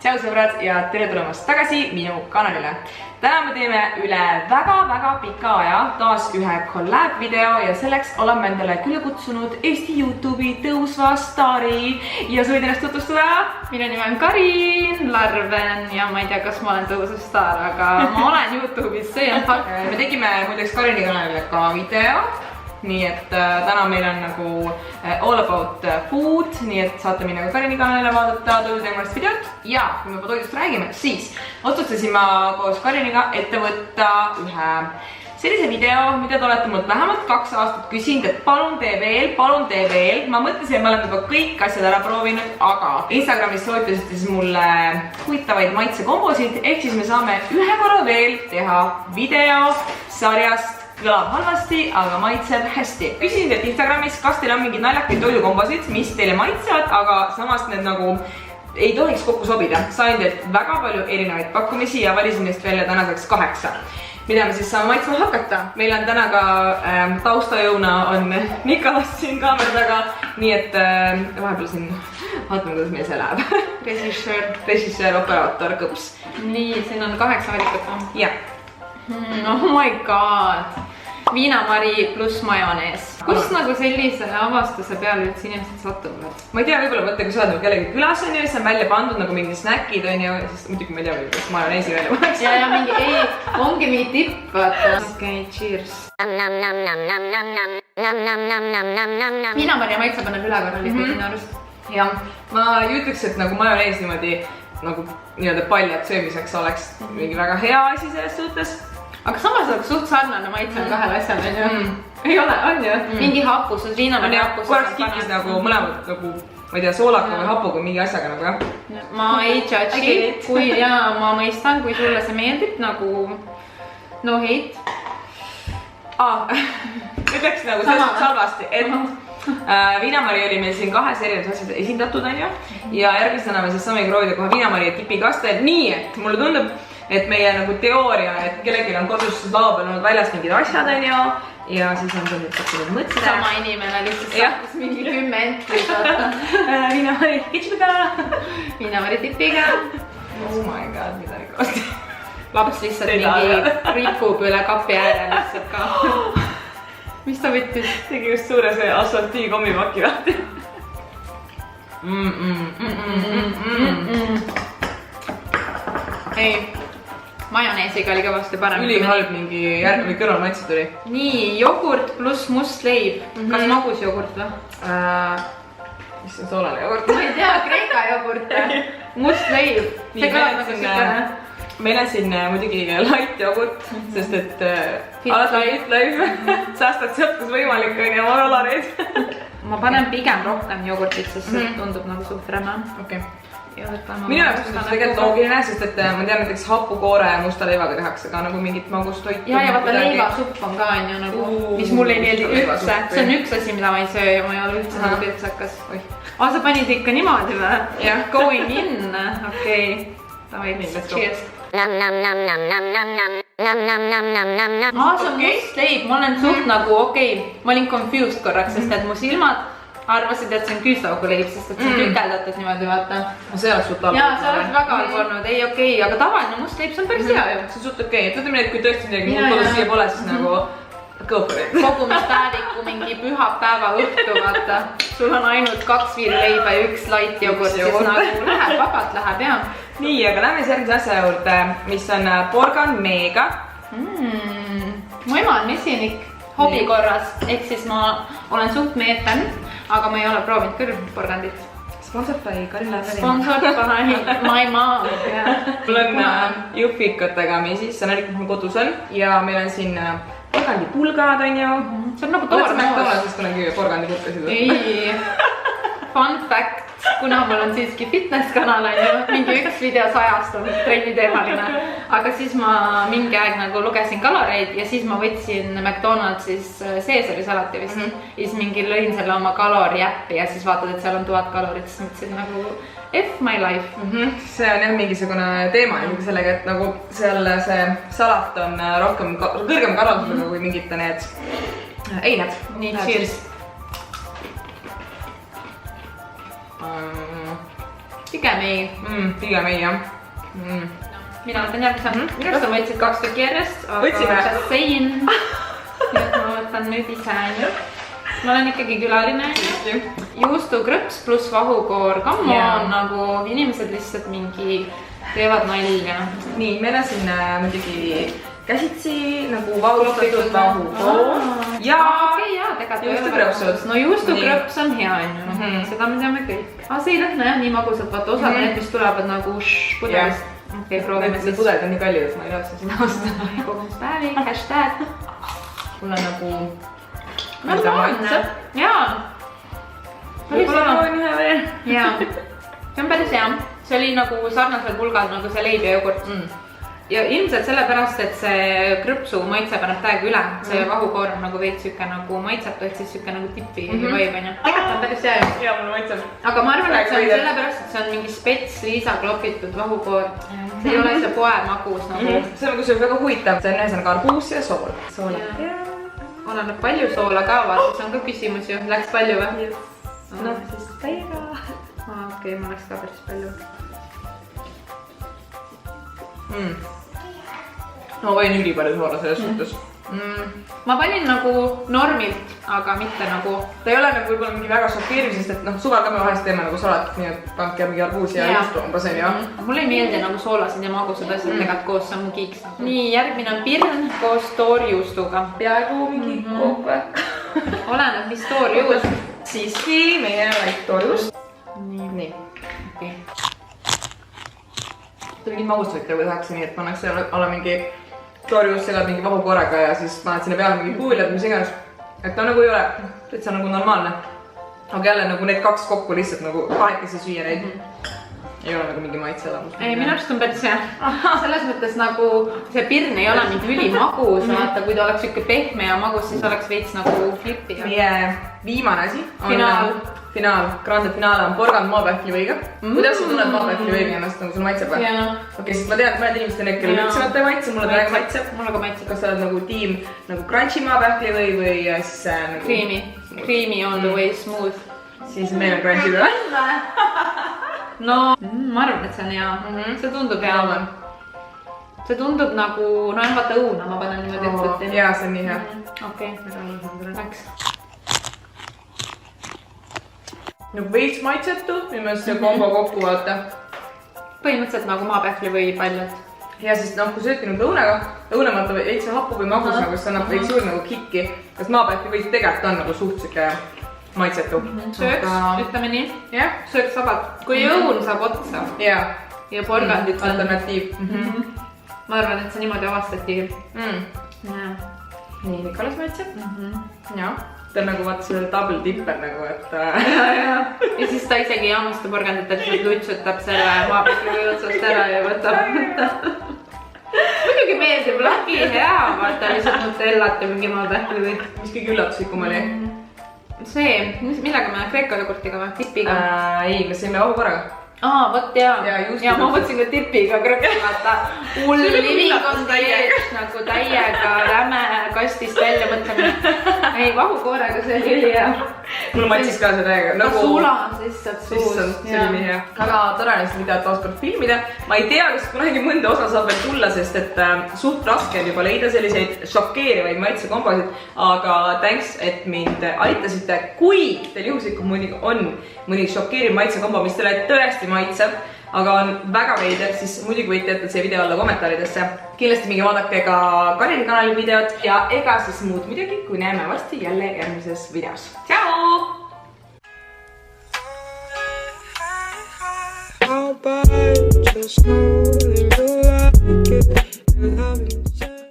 Tšau sõbrad ja tere tulemast tagasi minu kanalile. Täna me teeme üle väga pika aja taas ühe collab video ja selleks oleme endale külla kutsunud Eesti YouTube'i tõusva staari ja sa võid ennast tutvustada. Minu nimi on Karin Larven ja ma ei tea, kas ma olen tõusva staar, aga ma olen YouTube'is, see on fakt. Me tegime muideks Karini kanalile ka video. Nii et täna meil on nagu all about food, nii et saate minna ka Karini kanalile vaadata toiduteemalist videot. Ja kui me juba toidust räägime, siis otsustasin ma koos Kariniga ette võtta ühe sellise video, mida te olete mult vähemalt 2 aastat küsinud, et palun tee veel. Ma mõtlesin, et me oleme juba kõik asjad ära proovinud, aga Instagramis soovitasite siis mulle huvitavaid maitsekombosid, ehk siis me saame ühe korra veel teha video sarjast kõlab halvasti, aga maitseb hästi. Küsisin teilt Instagramis, kas teil on mingid naljakaid toidukombosid, mis teile maitsevad, aga samas need nagu ei tohiks kokku sobida. Sain teilt väga palju erinevaid pakkumisi ja valisin neist välja tänaseks 8. Mida me siis saame maitsma hakata. Meil on täna ka taustajõuna on Nikolas siin kaamera taga, nii et vahepeal siin vaatame, kuidas meil see läheb. Režissöör, operaator, kõps. Nii, siin on 8 valikut. Jah. Oh my god. Viinamari pluss majonees. Kus nagu sellise avastuse peale üldse inimesed satuvad? Ma ei tea, võib-olla mõtle, kui sa oled kellegi külas on ju, siis on välja pandud nagu mingi snäkid on ju, siis muidugi ma ei tea, kuidas majoneesi välja paneks. Ja mingi, ei, ongi mingi tipp, vaata. Okei, cheers. Viinamari maitse paneb ülekorralikult minu arust. Jah, ma ei ütleks, et nagu majonees niimoodi nagu nii-öelda paljad söömiseks oleks mingi väga hea asi selles suhtes. Aga samas oleks suht sarnane maitse on kahel asjal, on ju? Ei ole, on ju? Mingi hapusus, viinamari hapusus. Korraks kikis nagu mõlemad nagu, ma ei tea, soolaka või hapuga mingi asjaga nagu jah. Ma ei judge'i, kui ja ma mõistan, kui sulle see meeldib nagu no hate. Ütleks nagu sellest salvasti, et Viinamari oli meil siin 2 erinevad asjad esindatud on ju ja järgmisena me siis saame proovida kohe Viinamari ja tipikaste, nii et mulle tundub, et meie nagu teooria, et kellelgi on kodus laua peal olnud väljas mingid asjad on ju ja siis on tulnud nüüd mõtse. Sama inimene lihtsalt saatis mingi 10 entrit vaata. Viinamari ketšupiga. Viinamari tipiga. Oh my god, mida nii kosti. Laps lihtsalt mingi ripub üle kapi ääre lihtsalt ka. Mis ta võttis? Tegi just suure see assortii kommipaki lahti. Ei, majoneesiga oli kõvasti parem. Ülihalb mingi järgmine kõrvalmaitse tuli. Nii, jogurt pluss must leib. Kas magus jogurt või? Mis on soolane jogurt? Ma ei tea, Kreeka jogurt. Must leib. See kõlab nagu sütane. Meil on siin muidugi light jogurt, sest et alati light life säästad sealt, kus võimalik on ja ma dolareid. Ma panen pigem rohkem jogurtit, sest see tundub nagu suht räme. Minu jaoks on tegelikult loogiline, sest et ma tean näiteks hapukoore ja musta leivaga tehakse ka nagu mingit magustoitu. Ja vaata leivasupp on ka on ju nagu, mis mulle ei meeldi üldse. See on üks asi, mida ma ei söö ja ma ei ole üldse nagu pirtsakas. Sa panid ikka niimoodi või? Jah. Going in, okei. Davai, cheers. See on must leib, ma olen suht nagu okei, ma olin confused korraks, sest et mu silmad arvasid, et see on küüslaugu leib, sest et see on tükeldatud niimoodi, vaata. See oleks suht halb. Jaa, see oleks väga halb olnud, ei okei, aga tavaline must leib, see on päris hea ju. See on suht okei, et ütleme, et kui tõesti midagi muud kodus siia pole, siis nagu go for it. Kogumispäeviku mingi pühapäeva õhtu, vaata. Sul on ainult 2 viirleiba ja 1 light jogurt, siis nagu läheb, vabalt läheb, jah. Nii, aga lähme järgmise asja juurde, mis on porgan meega. Mu ema on mesinik hobi korras, ehk siis ma olen suht meefen, aga ma ei ole proovinud küll porgandit. Sponsored by Karin Larven. Sponsored by my mom. Mul on juhvikatega meesis, see on ärikult mul kodus on ja meil on siin porgandi pulgad on ju. See on nagu toormoos. Oled sest kunagi porgandi pulkasid? Ei, fun fact. Kuna mul on siiski fitness kanal on ju, mingi üks video 100 on trenni teemaline, aga siis ma mingi aeg nagu lugesin kaloreid ja siis ma võtsin McDonaldsis Caesari salati vist ja siis mingi lõin selle oma kalori äppi ja siis vaatad, et seal on 1000 kalorit, siis mõtlesin nagu F my life. See on jah mingisugune teema sellega, et nagu seal see salat on rohkem kõrgem kaloridega kui mingite need eined. Nii, cheers. pigem ei. Pigem ei jah. Mina võtan järgmise. Minu arust on võtsid 2 tükki järjest, aga just saying. Nii et ma võtan nüüd ise. Ma olen ikkagi külaline. Juustukrõps pluss vahukoor. Kammo on nagu inimesed lihtsalt mingi teevad nalja. Nii, meil on siin muidugi käsitsi nagu vahustatud vahukoor. Ja juustukrõpsud. No juustukrõps on hea, seda me teame kõik. See ei lõhna jah nii magusalt, vaata osad need, mis tulevad nagu pudelist. Okei, proovime siis. Pudelid on nii kallid, et ma ei laadse sinna osta. Kogumispäevi, hashtag. Mul on nagu... Normaalne. Jaa. Võib-olla proovin ühe veel. Jaa. See on päris hea. See oli nagu sarnasel pulgal nagu see leib ja jogurt. Ja ilmselt sellepärast, et see krõpsu maitse paneb täiega üle. See vahukoor on nagu veits sükke nagu maitseb, et siis sükke nagu tippi vaib, on ju. Tegelikult on päris hea. Jaa, mulle maitseb. Aga ma arvan, et see on sellepärast, et see on mingi spets liisa klopitud vahukoor. See ei ole see poe magus nagu. See on nagu see väga huvitav. See on ühesõnaga arbuus ja sool. Oleneb palju soola ka, vaata, see on ka küsimus ju. Läks palju või? No, siis täiega. Okei, ma läks ka päris palju. Ma panin ülipalju soola selles suhtes. Ma panin nagu normilt, aga mitte nagu... Ta ei ole nagu võib-olla mingi väga šokeeriv, sest et suvel ka me vahest teeme nagu salatit, nii et panke mingi arbuusi ja juustu on paseni, jah. Mulle ei meeldi nagu soolased ja magusad asjad tegelikult koos, see on mu kiiks. Nii, järgmine on pirn koos toorjuustuga. Peaaegu mingi koppe. Oleneb, mis toorjuust. Siiski, meie väik toorjuust. Nii. Okei. Mingid magustused nagu tehakse nii, et pannakse alla mingi toorjuust segad mingi vahukoorega ja siis paned sinna peale mingi puuljad, mis iganes. Et ta nagu ei ole, et see on nagu normaalne. Aga jälle nagu need 2 kokku lihtsalt nagu kahekesi süüa neid. Ei ole nagu mingi maitselamus. Ei, minu arust on päris hea. Selles mõttes nagu see pirn ei ole mingi ülimagus, vaata, kui ta oleks siuke pehme ja magus, siis oleks veits nagu flippi. Meie viimane asi on grande finaale on porgand maapähklivõiga. Kuidas sa tunned maapähklivõiga ennast, nagu sul maitseb või? Okei, sest ma tean, et mõned inimesed on kellel üldse nad ei maitse, mulle täiega maitseb. Mulle ka maitseb. Kas sa oled nagu tiim nagu crunchy maapähklivõi või siis nagu... Creamy on the way smooth. Siis meil on crunchy või? No, ma arvan, et see on hea. See tundub hea. See tundub nagu, no jah, vaata õuna, ma panen niimoodi õhtuti. Jaa, see on nii hea. Okei, läks. Nagu veits maitsetu, minu see kombo kokku vaata. Põhimõtteliselt nagu maapähkli või paljad. Ja siis kui sööti nüüd õunamata veits happu või magus, nagu see annab veits juurde nagu kikki. Kas maapähkli võis tegelikult on nagu suhtsike maitsetu. Sööks, ütleme nii. Jah. Sööks vabalt. Kui õun saab otsa. Ja porgandit on. Alternatiiv. Ma arvan, et see niimoodi avastati. Nii, Nikolas maitseb. Jah. Ta on nagu vaata selle double dipper nagu, et... Ja siis ta isegi ei hammusta porgandit, et lihtsalt lutsutab selle maapähkli otsast ära ja võtab. Muidugi meeldib lagi hea, vaata lihtsalt nutellat ja mingi maapähkli või. Mis kõige üllatuslikum oli? See, millega me Kreeka jogurtiga või? Tipiga? Ei, me sõime vahukoraga. Vot jaa. Ja ma mõtlesin ka tipiga krõppi, vaata. Hull living on täiega, nagu täiega räme kastist välja mõtlemine. Ei, vahukoorega see oli hea. Mulle maitsis ka see täiega. Ta sulas lihtsalt suus. See oli nii hea. Väga tore on seda videot taaskord filmida. Ma ei tea, kas kunagi mõnda osa saab veel tulla, sest et suht raske on juba leida selliseid šokeerivaid maitsekombosid. Aga thanks, et mind aitasite. Kui teil juhuslikult muidugi on mõni šokeeriv maitsekombo, mis teile tõesti maitseb, aga on väga veider, siis muidugi võite jätta see video alla kommentaaridesse. Kindlasti minge vaadake ka Karini kanali videot ja ega siis muud midagi, kui näeme varsti jälle järgmises videos. Tšau! Just know